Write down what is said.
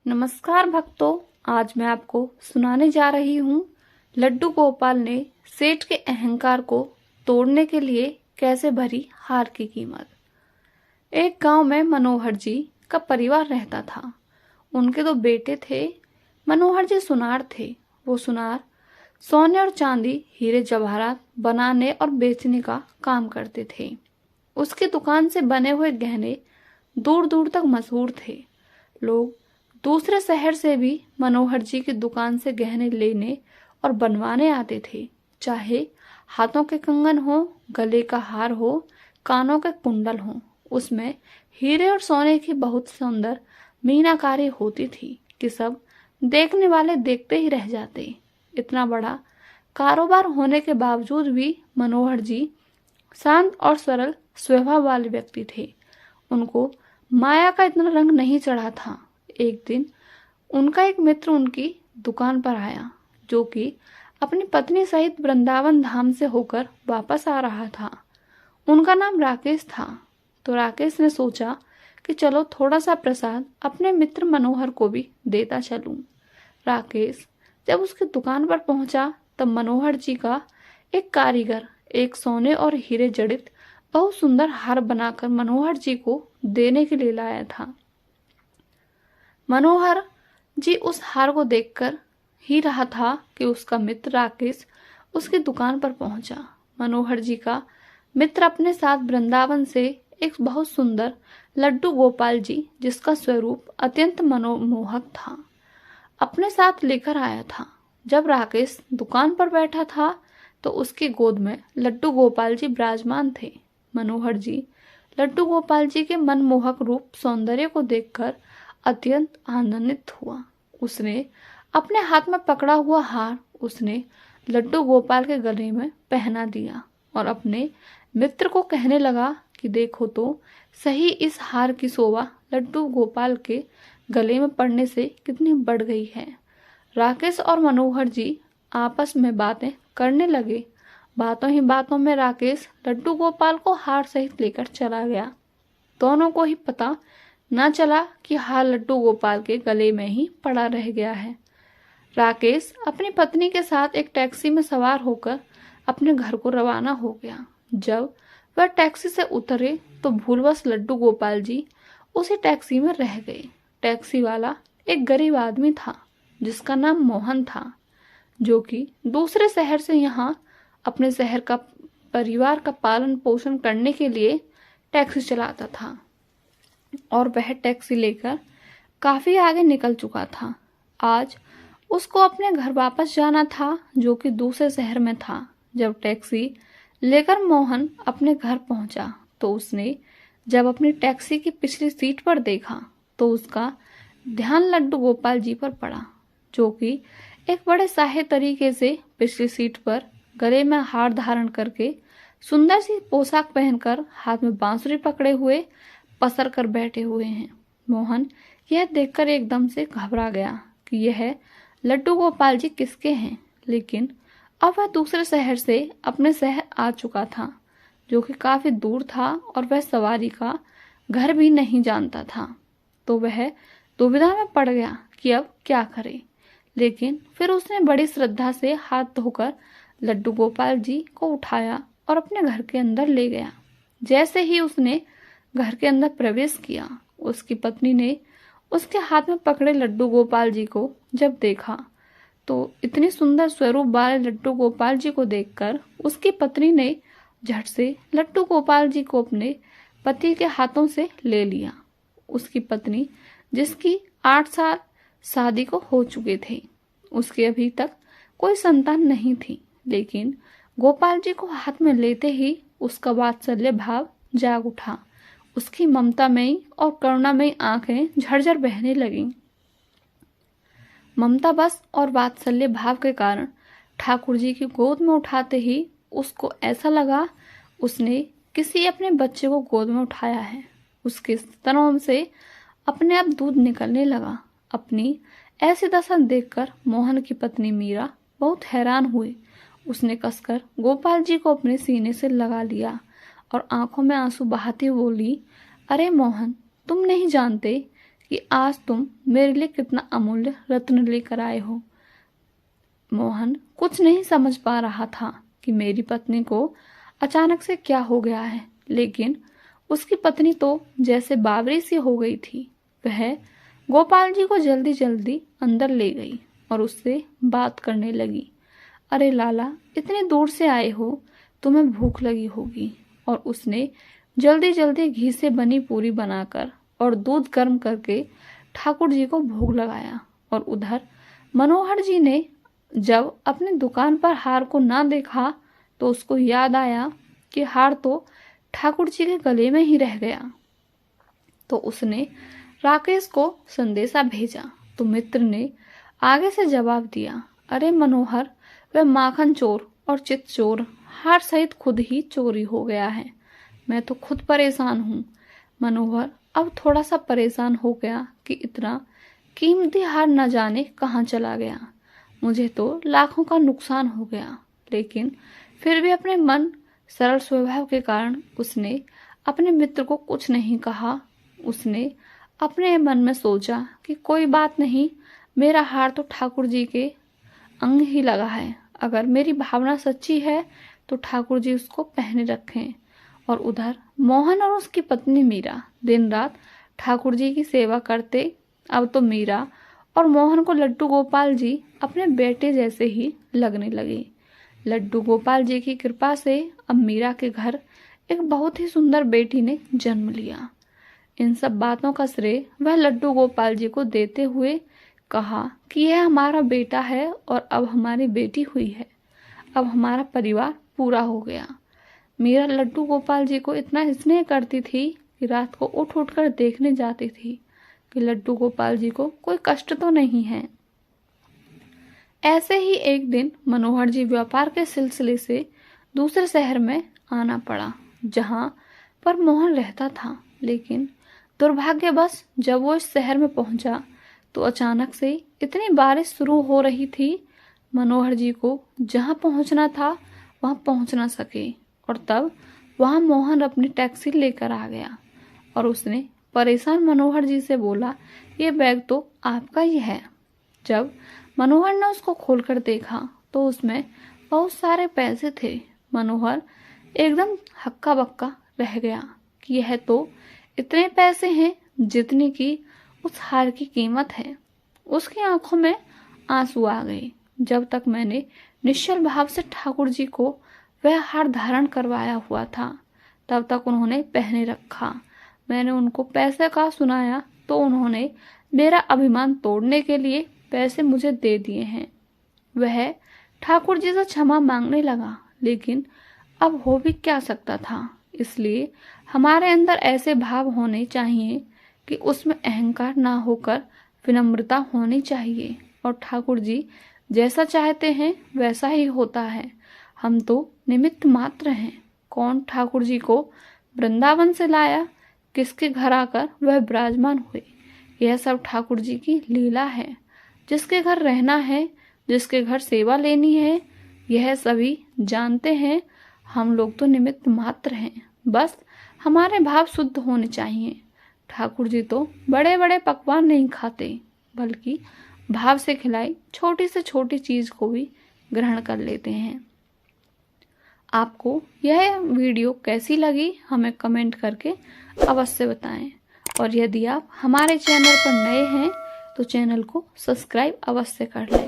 नमस्कार भक्तों, आज मैं आपको सुनाने जा रही हूँ लड्डू गोपाल ने सेठ के अहंकार को तोड़ने के लिए कैसे भरी हार की कीमत। एक गांव में मनोहर जी का परिवार रहता था। उनके दो बेटे थे। मनोहर जी सुनार थे। वो सुनार सोने और चांदी, हीरे जवाहरात बनाने और बेचने का काम करते थे। उसकी दुकान से बने हुए गहने दूर दूर तक मशहूर थे। लोग दूसरे शहर से भी मनोहर जी की दुकान से गहने लेने और बनवाने आते थे। चाहे हाथों के कंगन हो, गले का हार हो, कानों के कुंडल हो, उसमें हीरे और सोने की बहुत सुंदर मीनाकारी होती थी कि सब देखने वाले देखते ही रह जाते। इतना बड़ा कारोबार होने के बावजूद भी मनोहर जी शांत और सरल स्वभाव वाले व्यक्ति थे। उनको माया का इतना रंग नहीं चढ़ा था। एक दिन उनका एक मित्र उनकी दुकान पर आया, जो कि अपनी पत्नी सहित वृंदावन धाम से होकर वापस आ रहा था। उनका नाम राकेश था। तो राकेश ने सोचा कि चलो थोड़ा सा प्रसाद अपने मित्र मनोहर को भी देता चलूं। राकेश जब उसकी दुकान पर पहुंचा तब मनोहर जी का एक कारीगर एक सोने और हीरे जड़ित बहुत सुंदर हार बनाकर मनोहर जी को देने के लिए लाया था। मनोहर जी उस हार को देखकर ही रहा था कि उसका मित्र राकेश उसकी दुकान पर पहुंचा। मनोहर जी का मित्र अपने साथ वृंदावन से एक बहुत सुंदर लड्डू गोपाल जी, जिसका स्वरूप अत्यंत मनोमोहक था, अपने साथ लेकर आया था। जब राकेश दुकान पर बैठा था तो उसकी गोद में लड्डू गोपाल जी विराजमान थे। मनोहर जी लड्डू गोपाल जी के मनमोहक रूप सौंदर्य को देखकर अत्यंत आनंदित हुआ। उसने अपने हाथ में पकड़ा हुआ हार उसने लड्डू गोपाल के गले में पहना दिया और अपने मित्र को कहने लगा कि देखो तो सही, इस हार की शोभा लड्डू गोपाल के गले में पड़ने से कितनी बढ़ गई है। राकेश और मनोहर जी आपस में बातें करने लगे। बातों ही बातों में राकेश लड्डू गोपाल को हार सहित लेकर चला गया। दोनों को ही पता न चला कि हार लड्डू गोपाल के गले में ही पड़ा रह गया है। राकेश अपनी पत्नी के साथ एक टैक्सी में सवार होकर अपने घर को रवाना हो गया। जब वह टैक्सी से उतरे तो भूलवश लड्डू गोपाल जी उसी टैक्सी में रह गए। टैक्सी वाला एक गरीब आदमी था जिसका नाम मोहन था, जो कि दूसरे शहर से यहाँ अपने शहर का परिवार का पालन पोषण करने के लिए टैक्सी चलाता था और वह टैक्सी लेकर काफी आगे निकल चुका था। आज उसको अपने घर वापस जाना था, जो कि दूसरे शहर में था। जब टैक्सी लेकर मोहन अपने घर पहुंचा तो उसने जब अपनी टैक्सी की पिछली सीट पर देखा तो उसका ध्यान लड्डू गोपाल जी पर पड़ा, जो कि एक बड़े शाही तरीके से पिछली सीट पर गले में हार धारण करके सुंदर सी पोशाक पहनकर हाथ में बांसुरी पकड़े हुए पसर कर बैठे हुए हैं। मोहन यह देखकर एकदम से घबरा गया कि यह लड्डू गोपाल जी किसके हैं, लेकिन अब वह दूसरे शहर से अपने शहर आ चुका था, जो कि काफी दूर था और वह सवारी का घर भी नहीं जानता था। तो वह दुविधा में पड़ गया कि अब क्या करे। लेकिन फिर उसने बड़ी श्रद्धा से हाथ धोकर लड्डू गोपाल जी को उठाया और अपने घर के अंदर ले गया। जैसे ही उसने घर के अंदर प्रवेश किया, उसकी पत्नी ने उसके हाथ में पकड़े लड्डू गोपाल जी को जब देखा तो इतनी सुंदर स्वरूप वाले लड्डू गोपाल जी को देखकर उसकी पत्नी ने झट से लड्डू गोपाल जी को अपने पति के हाथों से ले लिया। उसकी पत्नी, जिसकी 8 साल शादी को हो चुके थे, उसके अभी तक कोई संतान नहीं थी, लेकिन गोपाल जी को हाथ में लेते ही उसका वात्सल्य भाव जाग उठा। उसकी ममतामयी और करुणामयी आंखें झरझर बहने लगीं। ममता बस और वात्सल्य भाव के कारण ठाकुर जी की गोद में उठाते ही उसको ऐसा लगा उसने किसी अपने बच्चे को गोद में उठाया है। उसके स्तनों से अपने आप दूध निकलने लगा। अपनी ऐसी दशा देखकर मोहन की पत्नी मीरा बहुत हैरान हुई। उसने कसकर गोपाल जी को अपने सीने से लगा लिया और आंखों में आंसू बहाती बोली, अरे मोहन, तुम नहीं जानते कि आज तुम मेरे लिए कितना अमूल्य रत्न लेकर आए हो। मोहन कुछ नहीं समझ पा रहा था कि मेरी पत्नी को अचानक से क्या हो गया है, लेकिन उसकी पत्नी तो जैसे बावरी सी हो गई थी। वह गोपाल जी को जल्दी जल्दी अंदर ले गई और उससे बात करने लगी। अरे लाला, इतनी दूर से आए हो, तुम्हें भूख लगी होगी। और उसने जल्दी जल्दी घी से बनी पूरी बनाकर और दूध गर्म करके ठाकुर जी को भोग लगाया। और उधर मनोहर जी ने जब अपनी दुकान पर हार को ना देखा तो उसको याद आया कि हार तो ठाकुर जी के गले में ही रह गया। तो उसने राकेश को संदेशा भेजा तो मित्र ने आगे से जवाब दिया, अरे मनोहर, वह माखन चोर और चित चोर हार सहित खुद ही चोरी हो गया है। मैं तो खुद परेशान हूँ। मनोहर अब थोड़ा सा परेशान हो गया कि इतना कीमती हार न जाने कहाँ चला गया। मुझे तो लाखों का नुकसान हो गया। लेकिन फिर भी अपने मन सरल स्वभाव के कारण उसने अपने मित्र को कुछ नहीं कहा। उसने अपने मन में सोचा कि कोई बात नहीं, मेरा हार तो ठाकुर जी के अंग ही लगा है। अगर मेरी भावना सच्ची है तो ठाकुर जी उसको पहने रखें। और उधर मोहन और उसकी पत्नी मीरा दिन रात ठाकुर जी की सेवा करते। अब तो मीरा और मोहन को लड्डू गोपाल जी अपने बेटे जैसे ही लगने लगे। लड्डू गोपाल जी की कृपा से अब मीरा के घर एक बहुत ही सुंदर बेटी ने जन्म लिया। इन सब बातों का श्रेय वह लड्डू गोपाल जी को देते हुए कहा कि यह हमारा बेटा है और अब हमारी बेटी हुई है। अब हमारा परिवार पूरा हो गया। मीरा लड्डू गोपाल जी को इतना स्नेह करती थी कि रात को उठ उठ कर देखने जाती थी कि लड्डू गोपाल जी को कोई कष्ट तो नहीं है। ऐसे ही एक दिन मनोहर जी व्यापार के सिलसिले से दूसरे शहर में आना पड़ा जहां पर मोहन रहता था। लेकिन दुर्भाग्यवश जब वो इस शहर में पहुंचा तो अचानक से इतनी बारिश शुरू हो रही थी, मनोहर जी को जहां पहुंचना था वहां पहुंच ना सके। और तब वहां मोहन अपनी टैक्सी लेकर आ गया और उसने परेशान मनोहर जी से बोला, ये बैग तो आपका ही है। जब मनोहर ने उसको खोलकर देखा तो उसमें बहुत सारे पैसे थे। मनोहर एकदम हक्का बक्का रह गया कि यह तो इतने पैसे हैं जितने की उस हार की कीमत है। उसकी आंखों में आंसू आ गए। जब तक मैंने निश्चल भाव से ठाकुर जी को वह हार धारण करवाया हुआ था तब तक उन्होंने पहने रखा। मैंने उनको पैसे का सुनाया तो उन्होंने मेरा अभिमान तोड़ने के लिए पैसे मुझे दे दिए हैं। वह ठाकुर जी से क्षमा मांगने लगा, लेकिन अब हो भी क्या सकता था। इसलिए हमारे अंदर ऐसे भाव होने चाहिए कि उसमें अहंकार ना होकर विनम्रता होनी चाहिए। और ठाकुर जी जैसा चाहते हैं वैसा ही होता है। हम तो निमित्त मात्र हैं। कौन ठाकुर जी को वृंदावन से लाया, किसके घर आकर वह विराजमान हुए, यह सब ठाकुर जी की लीला है। जिसके घर रहना है, जिसके घर सेवा लेनी है, यह सभी जानते हैं। हम लोग तो निमित्त मात्र हैं। बस हमारे भाव शुद्ध होने चाहिए। ठाकुर जी तो बड़े बड़े पकवान नहीं खाते, बल्कि भाव से खिलाई छोटी से छोटी चीज को भी ग्रहण कर लेते हैं। आपको यह वीडियो कैसी लगी हमें कमेंट करके अवश्य बताएं। और यदि आप हमारे चैनल पर नए हैं तो चैनल को सब्सक्राइब अवश्य कर लें।